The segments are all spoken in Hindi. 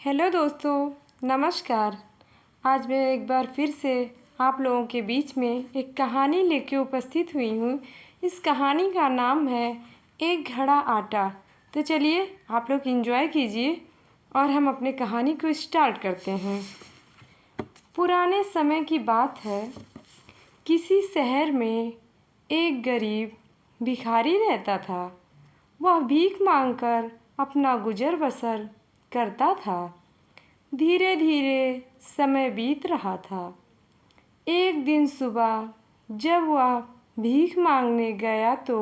हेलो दोस्तों, नमस्कार। आज मैं एक बार फिर से आप लोगों के बीच में एक कहानी लेके उपस्थित हुई हूँ। इस कहानी का नाम है एक घड़ा आटा। तो चलिए आप लोग एंजॉय कीजिए और हम अपने कहानी को स्टार्ट करते हैं। पुराने समय की बात है। किसी शहर में एक गरीब भिखारी रहता था। वह भीख मांगकर अपना गुजर बसर करता था। धीरे धीरे समय बीत रहा था। एक दिन सुबह जब वह भीख मांगने गया तो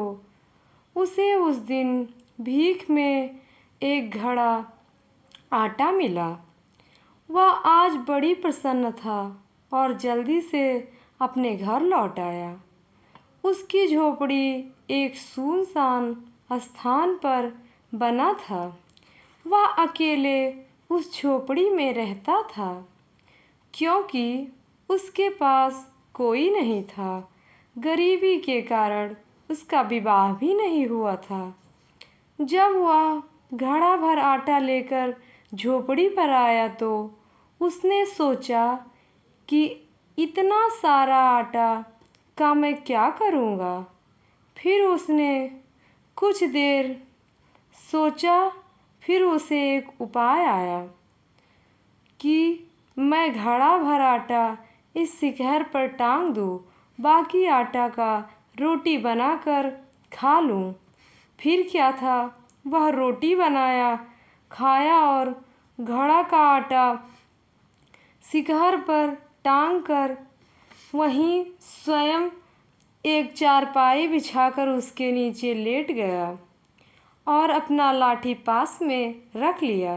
उसे उस दिन भीख में एक घड़ा आटा मिला। वह आज बड़ी प्रसन्न था और जल्दी से अपने घर लौट आया। उसकी झोपड़ी एक सुनसान स्थान पर बना था। वह अकेले उस झोपड़ी में रहता था क्योंकि उसके पास कोई नहीं था। गरीबी के कारण उसका विवाह भी नहीं हुआ था। जब वह घड़ा भर आटा लेकर झोपड़ी पर आया तो उसने सोचा कि इतना सारा आटा का मैं क्या करूँगा। फिर उसने कुछ देर सोचा। फिर उसे एक उपाय आया कि मैं घड़ा भर आटा इस शिखर पर टांग दूँ, बाकी आटा का रोटी बनाकर खा लूँ। फिर क्या था, वह रोटी बनाया, खाया और घड़ा का आटा शिखर पर टांग कर वहीं स्वयं एक चारपाई बिछाकर उसके नीचे लेट गया और अपना लाठी पास में रख लिया।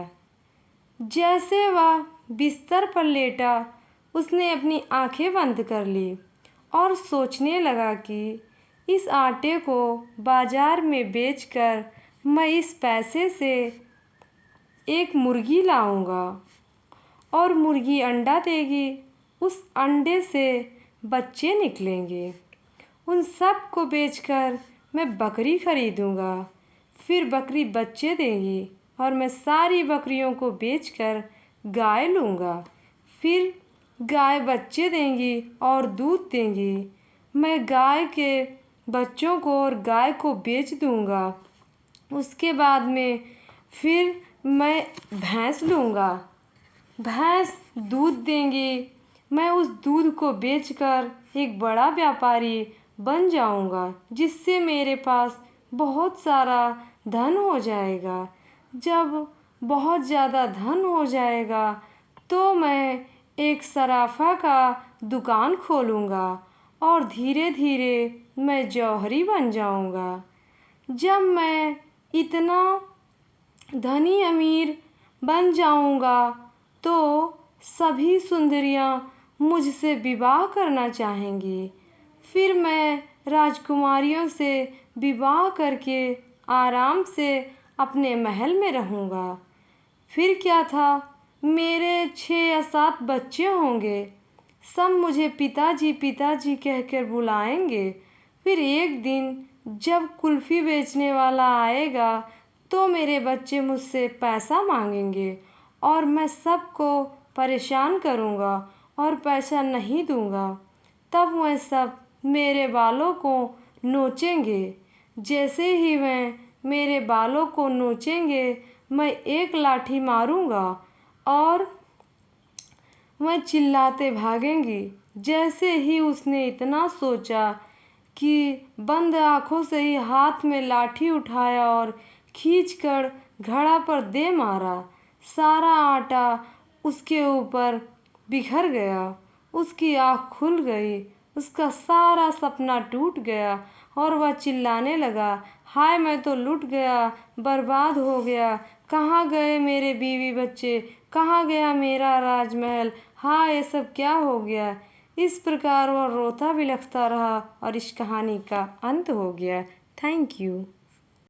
जैसे वह बिस्तर पर लेटा उसने अपनी आंखें बंद कर ली और सोचने लगा कि इस आटे को बाजार में बेचकर मैं इस पैसे से एक मुर्गी लाऊंगा और मुर्गी अंडा देगी। उस अंडे से बच्चे निकलेंगे। उन सब को बेचकर मैं बकरी खरीदूंगा। फिर बकरी बच्चे देगी और मैं सारी बकरियों को बेचकर गाय लूँगा। फिर गाय बच्चे देंगी और दूध देंगी। मैं गाय के बच्चों को और गाय को बेच दूँगा। उसके बाद में फिर मैं भैंस लूँगा। भैंस दूध देंगी। मैं उस दूध को बेचकर एक बड़ा व्यापारी बन जाऊँगा, जिससे मेरे पास बहुत सारा धन हो जाएगा। जब बहुत ज़्यादा धन हो जाएगा तो मैं एक सराफा का दुकान खोलूँगा और धीरे धीरे मैं जौहरी बन जाऊँगा। जब मैं इतना धनी अमीर बन जाऊँगा तो सभी सुंदरियाँ मुझसे विवाह करना चाहेंगी। फिर मैं राजकुमारियों से विवाह करके आराम से अपने महल में रहूँगा। फिर क्या था, मेरे 6 या 7 बच्चे होंगे। सब मुझे पिताजी पिताजी कहकर बुलाएंगे। फिर एक दिन जब कुल्फ़ी बेचने वाला आएगा तो मेरे बच्चे मुझसे पैसा मांगेंगे और मैं सबको परेशान करूँगा और पैसा नहीं दूँगा। तब वह सब मेरे बालों को नोचेंगे। जैसे ही वह मेरे बालों को नोचेंगे मैं एक लाठी मारूँगा और वह चिल्लाते भागेंगी। जैसे ही उसने इतना सोचा कि बंद आँखों से ही हाथ में लाठी उठाया और खींचकर घड़ा पर दे मारा। सारा आटा उसके ऊपर बिखर गया। उसकी आँख खुल गई। उसका सारा सपना टूट गया और वह चिल्लाने लगा, हाय मैं तो लुट गया, बर्बाद हो गया। कहाँ गए मेरे बीवी बच्चे, कहाँ गया मेरा राजमहल, हाँ ये सब क्या हो गया। इस प्रकार वह रोता बिलखता रहा और इस कहानी का अंत हो गया। Thank you.